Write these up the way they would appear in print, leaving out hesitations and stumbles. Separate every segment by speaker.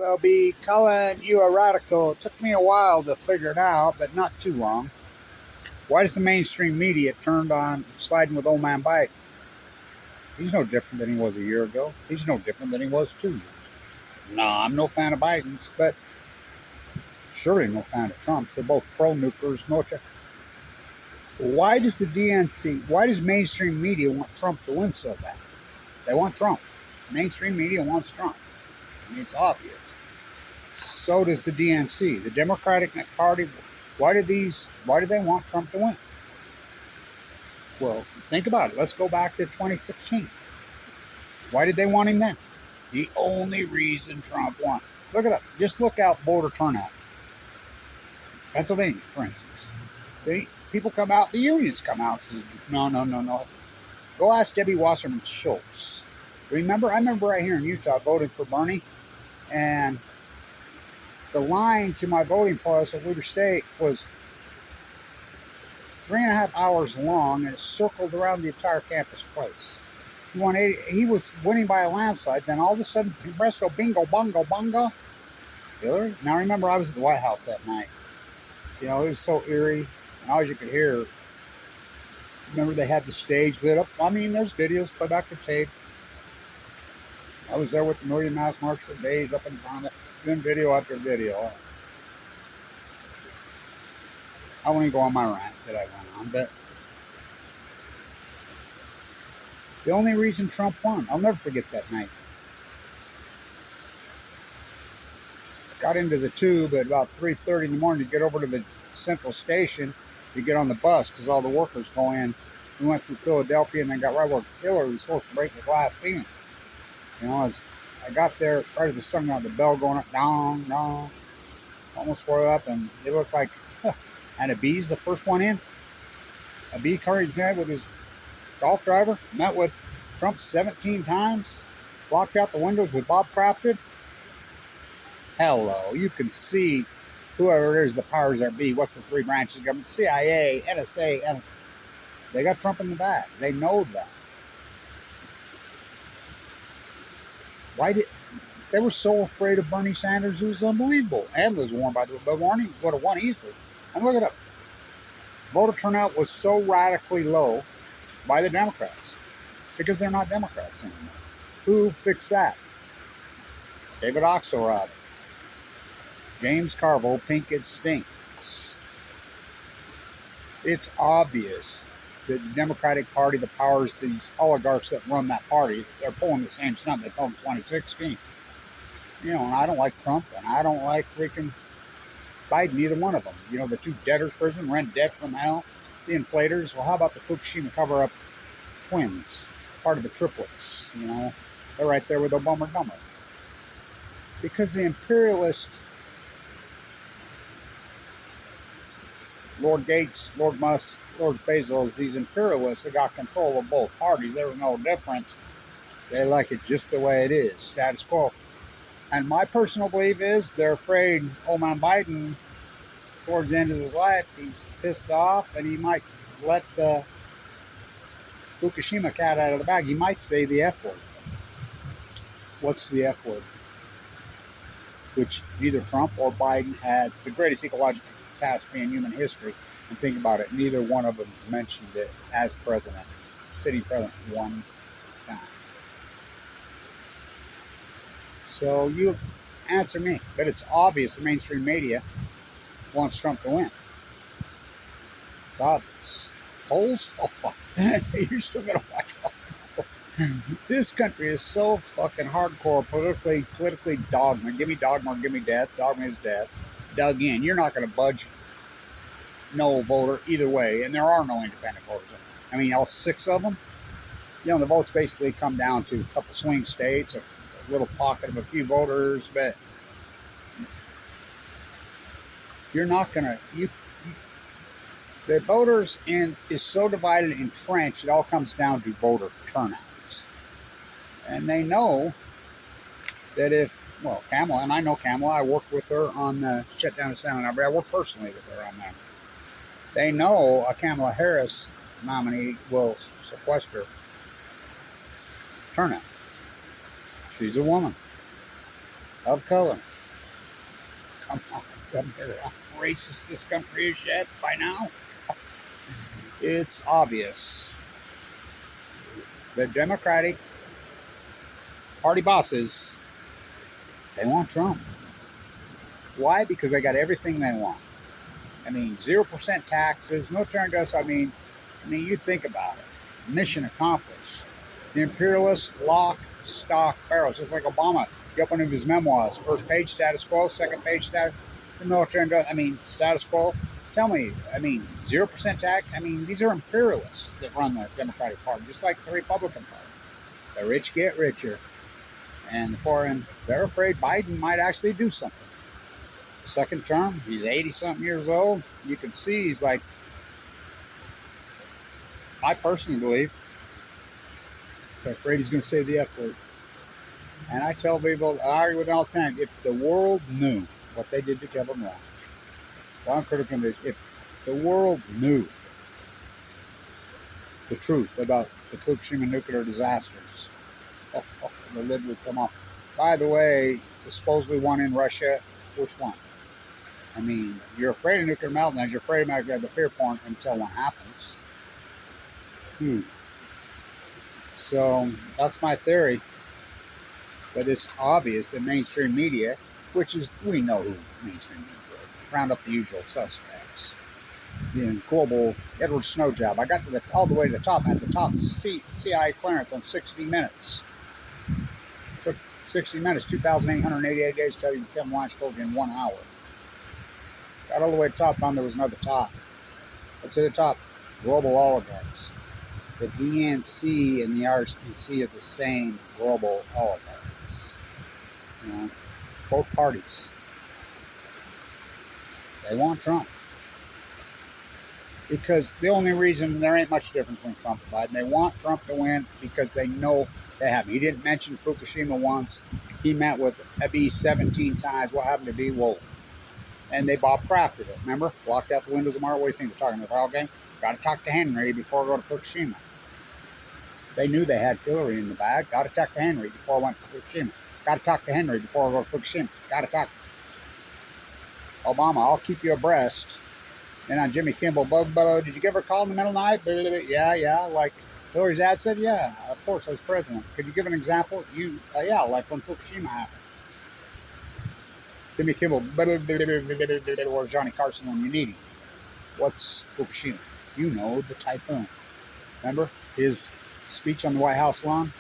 Speaker 1: They'll be calling you a radical. It took me a while to figure it out, but not too long. Why does the mainstream media turned on sliding with old man Biden? He's no different than he was a year ago. He's no different than he was 2 years. No, I'm no fan of Biden's, but surely no fan of Trump's. They're both pro-nukers. Why does the DNC, why does mainstream media want Trump to win so bad? They want Trump. Mainstream media wants Trump. I mean, it's obvious. So does the DNC. The Democratic Party, why do they want Trump to win? Well, think about it. Let's go back to 2016. Why did they want him then? The only reason Trump won. Look it up. Just look out voter turnout. Pennsylvania, for instance. People come out, the unions come out and say, no. Go ask Debbie Wasserman Schultz. I remember right here in Utah voting for Bernie, and the line to my voting place at Weber State was 3.5 hours long, and it circled around the entire campus twice. He was winning by a landslide. Then all of a sudden, presto, bingo, bongo, bongo. Hillary. Now remember, I was at the White House that night. You know, it was so eerie. And all you could hear. Remember, they had the stage lit up. I mean, there's videos, play back the tape. I was there with the Million Mass March for days up in front of it, doing video after video. I won't even go on my rant that I went on, but the only reason Trump won, I'll never forget that night. Got into the tube at about 3:30 in the morning to get over to the Central Station to get on the bus because all the workers go in. We went through Philadelphia and then got right where Hillary was supposed to break the glass ceiling. You know, as I got there, right as the sun got the bell going up, dong, dong, almost swore up, and it looked like, and a bee's the first one in. A bee carried met with his golf driver, met with Trump 17 times, blocked out the windows with Bob Crafted. Hello, you can see whoever is the powers that be. What's the three branches of government? CIA, NSA, and they got Trump in the back. They know that. Why did they were so afraid of Bernie Sanders? It was unbelievable. And Liz Warren, by the way, but Warren would have won easily. And look it up. Voter turnout was so radically low by the Democrats because they're not Democrats anymore. Who fixed that? David Axelrod, James Carville, Pink It Stinks. It's obvious that the Democratic Party, the powers, these oligarchs that run that party, they're pulling the same stunt they pulled in 2016. You know, and I don't like Trump, and I don't like freaking Biden, neither one of them. You know, the two debtors prison, rent debt from hell, the inflators. Well, how about the Fukushima cover-up twins, part of the triplets? You know, they're right there with Obama Dumber. Because the imperialist Lord Gates, Lord Musk, Lord Bezos, these imperialists that got control of both parties, there was no difference. They like it just the way it is, status quo. And my personal belief is they're afraid old man Biden, towards the end of his life, he's pissed off and he might let the Fukushima cat out of the bag. He might say the F word. What's the F word? Which neither Trump or Biden has the greatest ecological catastrophe in human history. And think about it, neither one of them has mentioned it as president, sitting president, one time. So you answer me. But it's obvious the mainstream media wants Trump to win. It's obvious. Polls? Oh, fuck. You're still going to watch all the polls. This country is so fucking hardcore politically dogma. Give me dogma, give me death. Dogma is death. Dug in. You're not going to budge no voter either way. And there are no independent voters. I mean, all 6 of them. You know, the votes basically come down to a couple swing states, a little pocket of a few voters, but you're not going to, the voters is so divided and entrenched, it all comes down to voter turnout. And they know that if, well, Kamala, and I know Kamala, I worked with her on the shutdown of San Albert. I worked personally with her on that. They know a Kamala Harris nominee will sequester turnout. She's a woman of color. Come on, how racist this country is yet by now. It's obvious. The Democratic Party bosses, they want Trump. Why? Because they got everything they want. I mean, 0% taxes, military industrial. I mean, you think about it. Mission accomplished. The imperialists lock, stock, barrels. Just like Obama, get one of his memoirs. First page, status quo. Second page, status. The military industrial. I mean, status quo. Tell me, 0% tax. I mean, these are imperialists that run the Democratic Party, just like the Republican Party. The rich get richer, and the poor, and they're afraid Biden might actually do something. Second term, he's 80-something years old. You can see he's like, I personally believe, they're afraid he's going to say the F word. And I tell people, I argue with them all the time, if the world knew what they did to Kevin Blanch, well, I'm critical of this, if the world knew the truth about the Fukushima nuclear disasters, the lid would come off. By the way, the supposedly one in Russia, which one? I mean, you're afraid of nuclear meltdowns, you're afraid of the fear porn until one happens. So that's my theory. But it's obvious that mainstream media, which is, we know who mainstream media is, round up the usual suspects. The global Edward Snow job. I got to all the way to the top, at the top CIA clearance on 60 Minutes. It took 60 minutes, 2,888 days to tell you what Kevin Blanch told you in 1 hour. Got all the way to the top, found there was another top. Let's say the top, global oligarchs. The DNC and the RNC are the same global oligarchs. You know, both parties. They want Trump. Because the only reason, there ain't much difference between Trump and Biden. They want Trump to win because they know they have him. He didn't mention Fukushima once. He met with B 17 times. What happened to B? Well, and they Bob crafted it. Remember? Blocked out the windows of Mars. What do you think they're talking about? Okay, got to talk to Henry before I go to Fukushima. They knew they had Hillary in the bag. Got to talk to Henry before I went to Fukushima. Got to talk to Henry before I go to Fukushima. Got to talk. Obama, I'll keep you abreast. And on Jimmy Kimmel, did you give her a call in the middle of the night? Yeah. Like Hillary's ad said, yeah, of course, I was president. Could you give an example? Yeah, like when Fukushima happened. Jimmy Kimmel, or Johnny Carson when you need him. What's Fukushima? You know, the typhoon. Remember his speech on the White House lawn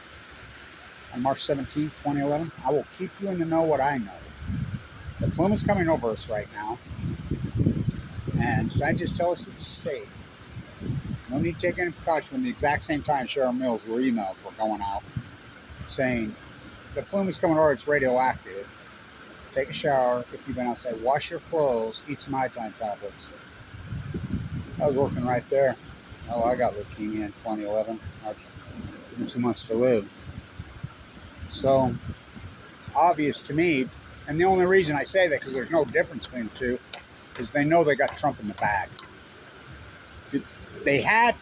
Speaker 1: on March 17, 2011? I will keep you in the know what I know. The plume is coming over us right now. And scientists tell us it's safe. No need to take any precaution. When the exact same time Cheryl Mills were emails were going out saying the plume is coming over, it's radioactive. Take a shower if you've been outside. Wash your clothes. Eat some iodine tablets. I was working right there. Oh, I got leukemia in 2011. Given 2 months to live. So it's obvious to me, and the only reason I say that because there's no difference between the two, is they know they got Trump in the bag. They had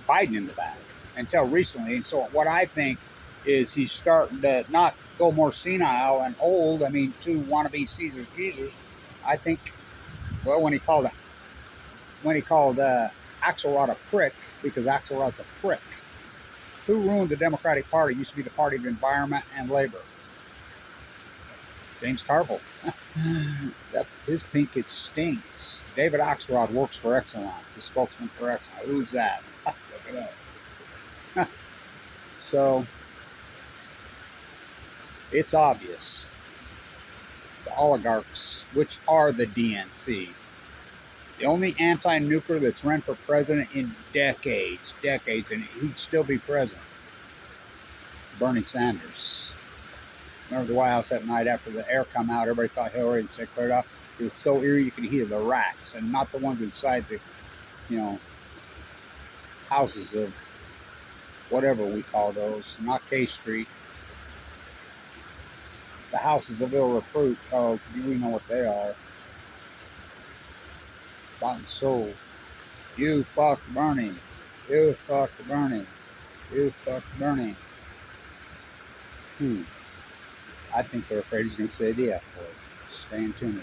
Speaker 1: Biden in the bag until recently. And so what I think is he's starting to not go more senile and old. I mean, to wannabe Caesar's Jesus. I think, well, when he called Axelrod a prick, because Axelrod's a prick. Who ruined the Democratic Party? It used to be the party of environment and labor. James Carville. His pink, it stinks. David Axelrod works for Exelon, the spokesman for Exelon. Who's that? Look it up. So, it's obvious. The oligarchs, which are the DNC, the only anti-nuclear that's run for president in decades, and he'd still be president. Bernie Sanders. Remember the White House that night after the air come out, everybody thought Hillary and said cleared up. It was so eerie you could hear the rats and not the ones inside the, houses of whatever we call those, not K Street. The houses of ill repute. Oh, we know what they are. Bought and sold. You fucked Bernie. You fucked Bernie. You fucked Bernie. I think they're afraid he's going to say the F word. Stay in tune.